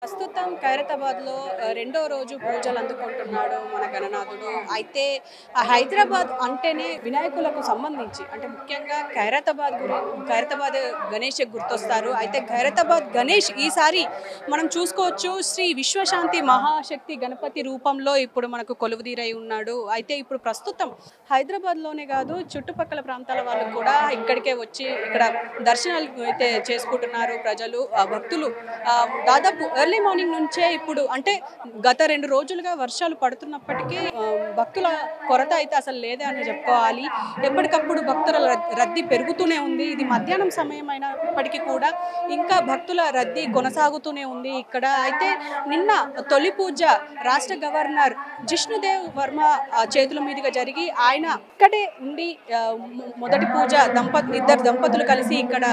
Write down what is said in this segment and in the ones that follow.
ప్రస్తుతం ఖైరతాబాద్‌లో రెండో రోజు పూజలు అందుకుంటున్నాడు మన గణనాథుడు. అయితే హైదరాబాద్ అంటేనే వినాయకులకు సంబంధించి అంటే ముఖ్యంగా ఖైరతాబాద్ గణేష్ గుర్తొస్తారు. అయితే ఖైరతాబాద్ గణేష్ ఈసారి మనం చూసుకోవచ్చు శ్రీ విశ్వశాంతి మహాశక్తి గణపతి రూపంలో ఇప్పుడు మనకు కొలువుదీరై ఉన్నాడు. అయితే ఇప్పుడు ప్రస్తుతం హైదరాబాద్‌లోనే కాదు చుట్టుపక్కల ప్రాంతాల వాళ్ళు కూడా ఇక్కడికే వచ్చి ఇక్కడ దర్శనాలు అయితే చేసుకుంటున్నారు ప్రజలు భక్తులు. దాదాపు ఎర్లీ మార్నింగ్ నుంచే ఇప్పుడు అంటే గత 2 రోజులుగా వర్షాలు పడుతున్నప్పటికీ భక్తుల కొరత అయితే అసలు లేదే అని చెప్పుకోవాలి. ఎప్పటికప్పుడు భక్తుల రద్దీ పెరుగుతూనే ఉంది. ఇది మధ్యాహ్నం సమయం అయినప్పటికీ కూడా ఇంకా భక్తుల రద్దీ కొనసాగుతూనే ఉంది ఇక్కడ. అయితే నిన్న తొలి పూజ రాష్ట్ర గవర్నర్ జిష్ణుదేవ్ వర్మ చేతుల మీదుగా జరిగి ఆయన ఇక్కడే ఉండి మొదటి పూజ ఇద్దరు దంపతులు కలిసి ఇక్కడ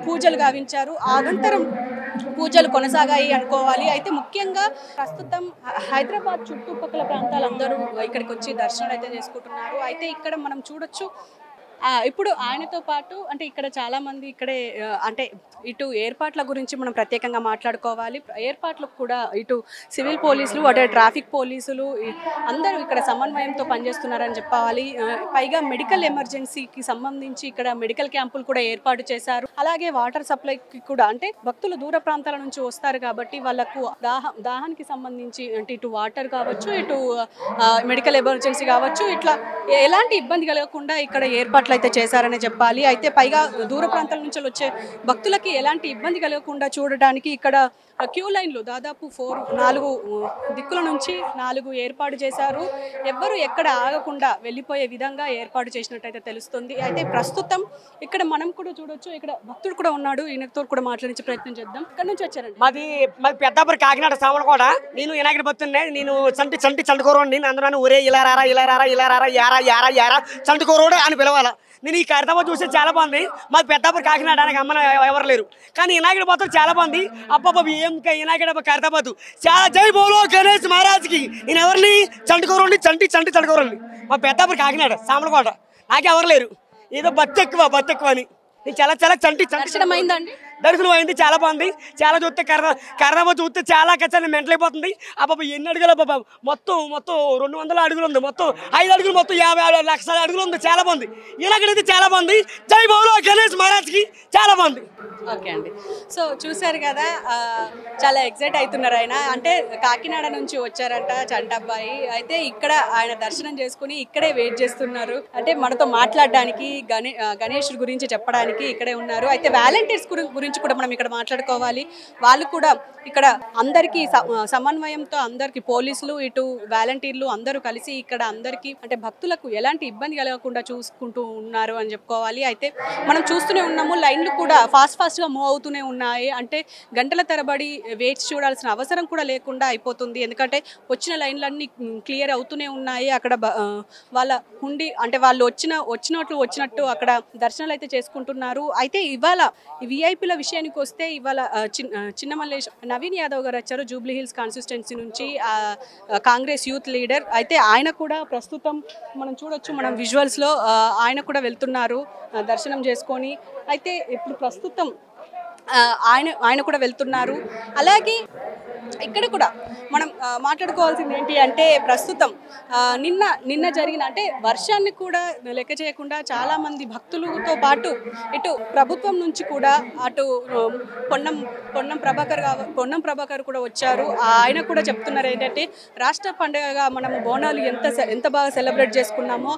పూజలు గావించారు. అనంతరం పూజలు కొనసాగాయి అనుకోవాలి. అయితే ముఖ్యంగా ప్రస్తుతం హైదరాబాద్ చుట్టుపక్కల ప్రాంతాలందరూ ఇక్కడికి వచ్చి దర్శనాలు అయితే చేసుకుంటున్నారు. అయితే ఇక్కడ మనం చూడొచ్చు ఇప్పుడు ఆయనతో పాటు అంటే ఇక్కడ చాలా మంది ఇక్కడే అంటే ఇటు ఏర్పాట్ల గురించి మనం ప్రత్యేకంగా మాట్లాడుకోవాలి. ఏర్పాట్లకు కూడా ఇటు సివిల్ పోలీసులు అటు ట్రాఫిక్ పోలీసులు అందరూ ఇక్కడ సమన్వయంతో పనిచేస్తున్నారని చెప్పాలి. పైగా మెడికల్ ఎమర్జెన్సీకి సంబంధించి ఇక్కడ మెడికల్ క్యాంపులు కూడా ఏర్పాటు చేశారు. అలాగే వాటర్ సప్లైకి కూడా అంటే భక్తులు దూర ప్రాంతాల నుంచి వస్తారు కాబట్టి వాళ్ళకు దాహానికి సంబంధించి అంటే ఇటు వాటర్ కావచ్చు ఇటు మెడికల్ ఎమర్జెన్సీ కావచ్చు ఇట్లా ఎలాంటి ఇబ్బంది కలగకుండా ఇక్కడ ఏర్పాట్లు అయితే చేశారనే చెప్పాలి. అయితే పైగా దూర ప్రాంతాల నుంచి వచ్చే భక్తులకి ఎలాంటి ఇబ్బంది కలగకుండా చూడడానికి ఇక్కడ క్యూ లైన్లు దాదాపు 4 దిక్కుల నుంచి 4 ఏర్పాటు చేశారు. ఎవ్వరు ఎక్కడ ఆగకుండా వెళ్ళిపోయే విధంగా ఏర్పాటు చేసినట్టయితే తెలుస్తుంది. అయితే ప్రస్తుతం ఇక్కడ మనం కూడా చూడొచ్చు ఇక్కడ భక్తుడు కూడా ఉన్నాడు. ఈయనతో కూడా మాట్లాడించే ప్రయత్నం చేద్దాం. ఇక్కడ నుంచి వచ్చారండి? మాది పెద్దాపురి కాకినాడ సామలు కూడా నేను వినాయకుడి భక్తున్నే. నేను చంటికూరోడు. నేను అందరూ ఊరే ఇలా రారా యారా చంటికూరోడు అని పిలవాలా. నేను ఈ ఖైరతాబాద్ చూస్తే చాలా బాగుంది. మాది పెద్దాపురి కాకినాడ అమ్మన ఎవరు లేరు. కానీ వినాయకుడి భక్తులు చాలా బాగుంది. అబ్బాబా ఏం వినాయకుడు ఖైరతాబాద్ చాలా జై బోలో గణేష్ మహారాజ్కి. నేను ఎవరిని చంటికూరోండి. మా పెద్దాపురి కాకినాడ సామలకోట. నాకెవరు లేరు. ఏదో భక్తి ఎక్కువ అని నేను చాలా దర్శనం అయిందండి. దర్శనం అయింది. చాలా బాగుంది. చాలా చూస్తే ఖైరతాబాద్ చూస్తే చాలా ఖచ్చితంగా మెంటల్ అయిపోతుంది. అబ్బాబా ఎన్ని అడుగులు అబ్బాబా మొత్తం 200 అడుగులు ఉంది. మొత్తం 5 అడుగులు మొత్తం 50 లక్షల అడుగులు ఉంది. చాలా బాగుంది. ఇలాగైతే చాలా బాగుంది. జై బోలో గణేష్ మహారాజ్కి చాలా బాగుంది. ఓకే అండి. సో చూశారు కదా చాలా ఎక్సైట్ అవుతున్నారు ఆయన. అంటే కాకినాడ నుంచి వచ్చారంట చంటబ్బాయి. అయితే ఇక్కడ ఆయన దర్శనం చేసుకుని ఇక్కడే వెయిట్ చేస్తున్నారు. అంటే మనతో మాట్లాడడానికి గణేష్ గురించి చెప్పడానికి ఇక్కడే ఉన్నారు. అయితే వాలంటీర్స్ గురించి కూడా మనం ఇక్కడ మాట్లాడుకోవాలి. వాళ్ళు కూడా ఇక్కడ అందరికీ సమన్వయంతో అందరికి పోలీసులు ఇటు వాలంటీర్లు అందరూ కలిసి ఇక్కడ అందరికీ అంటే భక్తులకు ఎలాంటి ఇబ్బంది కలగకుండా చూసుకుంటూ ఉన్నారు అని చెప్పుకోవాలి. అయితే మనం చూస్తూనే ఉన్నాము లైన్లు కూడా ఫాస్ట్గా మూవ్ అవుతూనే ఉన్నాయి. అంటే గంటల తరబడి వేచి చూడాల్సిన అవసరం కూడా లేకుండా అయిపోతుంది. ఎందుకంటే వచ్చిన లైన్లన్నీ క్లియర్ అవుతూనే ఉన్నాయి. అక్కడ వాళ్ళ హుండి అంటే వాళ్ళు వచ్చినట్టు అక్కడ దర్శనాలు అయితే చేసుకుంటున్నారు. అయితే ఇవాళ విఐపీల విషయానికి వస్తే ఇవాళ చిన్న మల్లేష్ నవీన్ యాదవ్ గారు వచ్చారు జూబ్లీ హిల్స్ కాన్స్టిట్యుయెన్సీ నుంచి కాంగ్రెస్ యూత్ లీడర్. అయితే ఆయన కూడా ప్రస్తుతం మనం చూడొచ్చు మనం విజువల్స్లో ఆయన కూడా వెళ్తున్నారు దర్శనం చేసుకొని. అయితే ఇప్పుడు ప్రస్తుతం ఆయన కూడా వెళ్తున్నారు. అలాగే ఇక్కడ కూడా మనం మాట్లాడుకోవాల్సింది ఏంటి అంటే ప్రస్తుతం నిన్న జరిగిన అంటే వర్షాన్ని కూడా లెక్క చేయకుండా చాలామంది భక్తులతో పాటు ఇటు ప్రభుత్వం నుంచి కూడా అటు పొన్నం ప్రభాకర్ కూడా వచ్చారు. ఆయన కూడా చెప్తున్నారు ఏంటంటే రాష్ట్ర పండుగగా మనము బోనాలు ఎంత బాగా సెలబ్రేట్ చేసుకున్నామో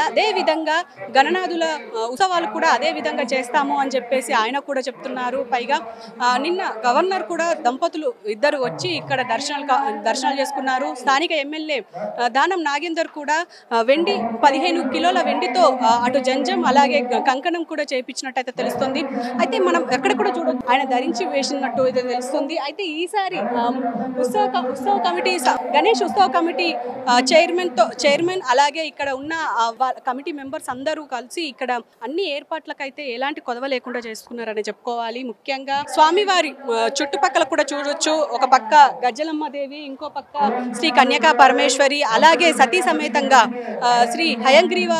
అదే విధంగా గణనాథుల ఉత్సవాలు కూడా అదే విధంగా చేస్తాము అని చెప్పేసి ఆయన కూడా చెప్తున్నారు. పైగా నిన్న గవర్నర్ కూడా దంపతులు ఇద్దరు వచ్చి ఇక్కడ దర్శనాలు చేసుకున్నారు. స్థానిక ఎమ్మెల్యే దానం నాగేందర్ కూడా 15 కిలోల వెండితో అటు జంజం అలాగే కంకణం కూడా చేయించినట్టయితే తెలుస్తుంది. అయితే మనం ఎక్కడ కూడా చూడొచ్చు ఆయన ధరించి వేసినట్టు అయితే తెలుస్తుంది. అయితే ఈసారి ఉత్సవ కమిటీ గణేష్ ఉత్సవ కమిటీ చైర్మన్ అలాగే ఇక్కడ ఉన్న కమిటీ మెంబర్స్ అందరూ కలిసి ఇక్కడ అన్ని ఏర్పాట్లకైతే ఎలాంటి కొదవ లేకుండా చేసుకున్నారని చెప్పుకోవాలి. ముఖ్యంగా స్వామివారి చుట్టుపక్కల కూడా చూడొచ్చు. ఒక పక్క గజ్జలమ్మ దేవి, ఇంకో పక్క శ్రీ కన్యకా పరమేశ్వరి, అలాగే సతీ సమేతంగా శ్రీ హయంగ్రీవ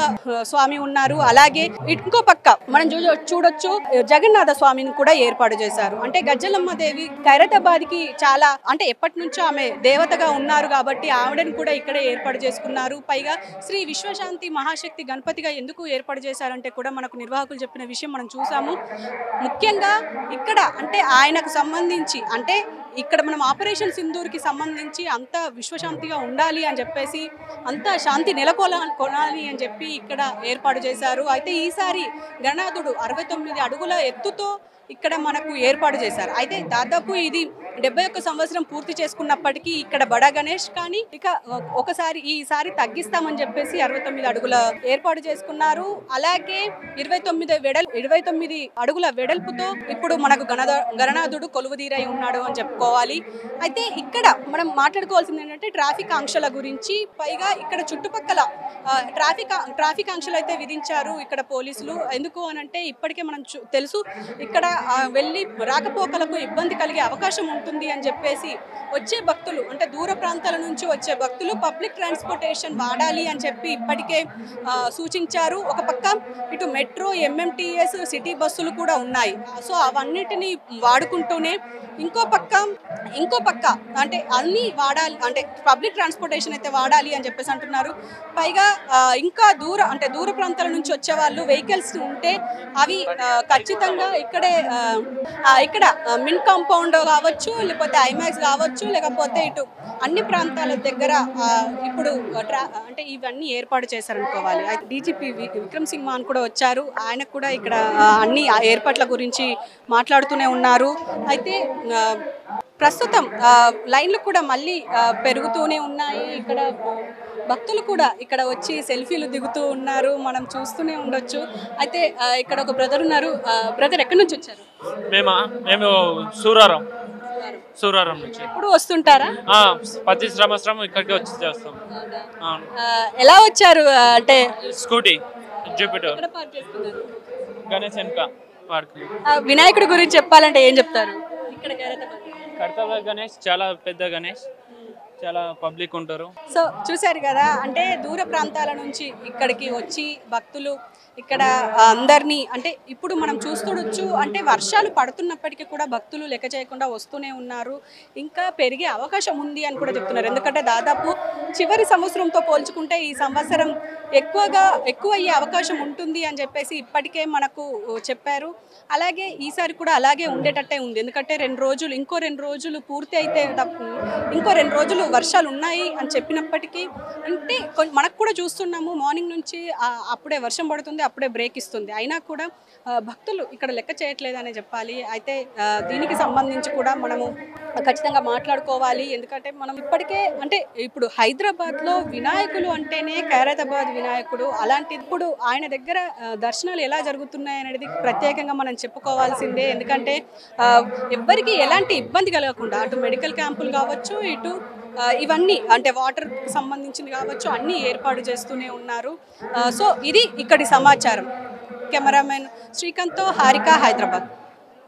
స్వామి ఉన్నారు. అలాగే ఇంకో పక్క మనం చూడొచ్చు జగన్నాథ స్వామిని కూడా ఏర్పాటు చేశారు. అంటే అంజలమ్మ దేవి ఖైరతాబాద్ కి చాలా అంటే ఎప్పటి నుంచో ఆమె దేవతగా ఉన్నారు కాబట్టి ఆవిడని కూడా ఇక్కడే ఏర్పాటు చేసుకున్నారు. పైగా శ్రీ విశ్వశాంతి మహాశక్తి గణపతిగా ఎందుకు ఏర్పాటు చేశారంటే కూడా మనకు నిర్వాహకులు చెప్పిన విషయం మనం చూసాము. ముఖ్యంగా ఇక్కడ అంటే ఆయనకు సంబంధించి అంటే ఇక్కడ మనం ఆపరేషన్ సింధూర్కి సంబంధించి అంతా విశ్వశాంతిగా ఉండాలి అని చెప్పేసి అంతా శాంతి కొనాలి అని చెప్పి ఇక్కడ ఏర్పాటు చేశారు. అయితే ఈసారి గణనాథుడు 69 అడుగుల ఎత్తుతో ఇక్కడ మనకు ఏర్పాటు చేశారు. అయితే దాదాపు ఇది 71 సంవత్సరం పూర్తి చేసుకున్నప్పటికీ ఇక్కడ బడా గణేష్ కానీ ఇక ఈసారి తగ్గిస్తామని చెప్పేసి 69 అడుగుల ఏర్పాటు చేసుకున్నారు. అలాగే 29 అడుగుల వెడల్పుతో ఇప్పుడు మనకు గణనాథుడు కొలువుదీరై ఉన్నాడు అని చెప్పుకోవాలి. అయితే ఇక్కడ మనం మాట్లాడుకోవాల్సింది ఏంటంటే ట్రాఫిక్ ఆంక్షల గురించి. పైగా ఇక్కడ చుట్టుపక్కల ట్రాఫిక్ ఆంక్షలు అయితే విధించారు ఇక్కడ పోలీసులు. ఎందుకు అనంటే ఇప్పటికే మనం తెలుసు ఇక్కడ వెళ్ళి రాకపోకలకు ఇబ్బంది కలిగే అవకాశం ఉంటుంది అని చెప్పేసి వచ్చే భక్తులు అంటే దూర ప్రాంతాల నుంచి వచ్చే భక్తులు పబ్లిక్ ట్రాన్స్పోర్టేషన్ వాడాలి అని చెప్పి ఇప్పటికే సూచించారు. ఒక పక్క ఇటు మెట్రో, ఎంఎంటీఎస్, సిటీ బస్సులు కూడా ఉన్నాయి. సో అవన్నిటిని వాడుకుంటూనే ఇంకో పక్క అంటే అన్నీ వాడాలి అంటే పబ్లిక్ ట్రాన్స్పోర్టేషన్ అయితే వాడాలి అని చెప్పేసి అంటున్నారు. పైగా ఇంకా దూర ప్రాంతాల నుంచి వచ్చే వాళ్ళు వెహికల్స్ ఉంటే అవి ఖచ్చితంగా ఇక్కడ మిన్ కాంపౌండ్ కావచ్చు, లేకపోతే ఐమాక్స్ కావచ్చు, లేకపోతే ఇటు అన్ని ప్రాంతాల దగ్గర ఇప్పుడు అంటే ఇవన్నీ ఏర్పాటు చేశారనుకోవాలి. డీజీపీ విక్రమ్ సింగ్ మాన్ కూడా వచ్చారు. ఆయన కూడా ఇక్కడ అన్ని ఏర్పాట్ల గురించి మాట్లాడుతూనే ఉన్నారు. అయితే ప్రస్తుతం లైన్లు కూడా మళ్ళీ పెరుగుతూనే ఉన్నాయి. ఇక్కడ భక్తులు కూడా ఇక్కడ వచ్చి సెల్ఫీలు దిగుతూ ఉన్నారు, మనం చూస్తూనే ఉండొచ్చు. అయితే ఇక్కడ ఒక బ్రదర్ ఉన్నారు. బ్రదర్ ఎక్కడి నుంచి వచ్చారు? మేము సూరారం నుంచి. ఎప్పుడు వస్తుంటారా? ప్రతి సంవత్సరం ఇక్కడికి వచ్చి చేస్తాం. ఎలా వచ్చారు? అంటే స్కూటీ జూపిటర్ గణేష్ వినాయకుడి గురించి చెప్పాలంటే ఏం చెప్తారు? ఇక్కడ ఖైరతాబాద్ గణేష్ చాలా పెద్ద గణేష్, చాలా పబ్లిక్ ఉంటారు. సో చూసారు కదా, అంటే దూర ప్రాంతాల నుంచి ఇక్కడికి వచ్చి భక్తులు ఇక్కడ అందరినీ అంటే ఇప్పుడు మనం చూస్తుండొచ్చు. అంటే వర్షాలు పడుతున్నప్పటికీ కూడా భక్తులు లెక్క చేయకుండా వస్తూనే ఉన్నారు. ఇంకా పెరిగే అవకాశం ఉంది అని కూడా చెప్తున్నారు. ఎందుకంటే దాదాపు చివరి సంవత్సరంతో పోల్చుకుంటే ఈ సంవత్సరం ఎక్కువ అయ్యే అవకాశం ఉంటుంది అని చెప్పేసి ఇప్పటికే మనకు చెప్పారు. అలాగే ఈసారి కూడా అలాగే ఉండేటట్టే ఉంది. ఎందుకంటే ఇంకో రెండు రోజులు పూర్తి అయితే ఇంకో 2 రోజులు వర్షాలు ఉన్నాయి అని చెప్పినప్పటికీ అంటే మనకు కూడా చూస్తున్నాము మార్నింగ్ నుంచి అప్పుడే వర్షం పడుతుంది, అప్పుడే బ్రేక్ ఇస్తుంది. అయినా కూడా భక్తులు ఇక్కడ లెక్క చేయట్లేదనే చెప్పాలి. అయితే దీనికి సంబంధించి కూడా మనము ఖచ్చితంగా మాట్లాడుకోవాలి. ఎందుకంటే మనం ఇప్పటికే అంటే ఇప్పుడు హైదరాబాద్లో వినాయకులు అంటేనే ఖైరతాబాద్ వినాయకుడు. అలాంటి ఇప్పుడు ఆయన దగ్గర దర్శనాలు ఎలా జరుగుతున్నాయి అనేది ప్రత్యేకంగా మనం చెప్పుకోవాల్సిందే. ఎందుకంటే ఎవ్వరికి ఎలాంటి ఇబ్బంది కలగకుండా అటు మెడికల్ క్యాంపులు కావచ్చు, ఇటు ఇవన్నీ అంటే వాటర్కి సంబంధించింది కావచ్చు అన్నీ ఏర్పాటు చేస్తూనే ఉన్నారు. సో ఇది ఇక్కడి సమాచారం. కెమెరామెన్ శ్రీకాంత్తో హారిక, హైదరాబాద్.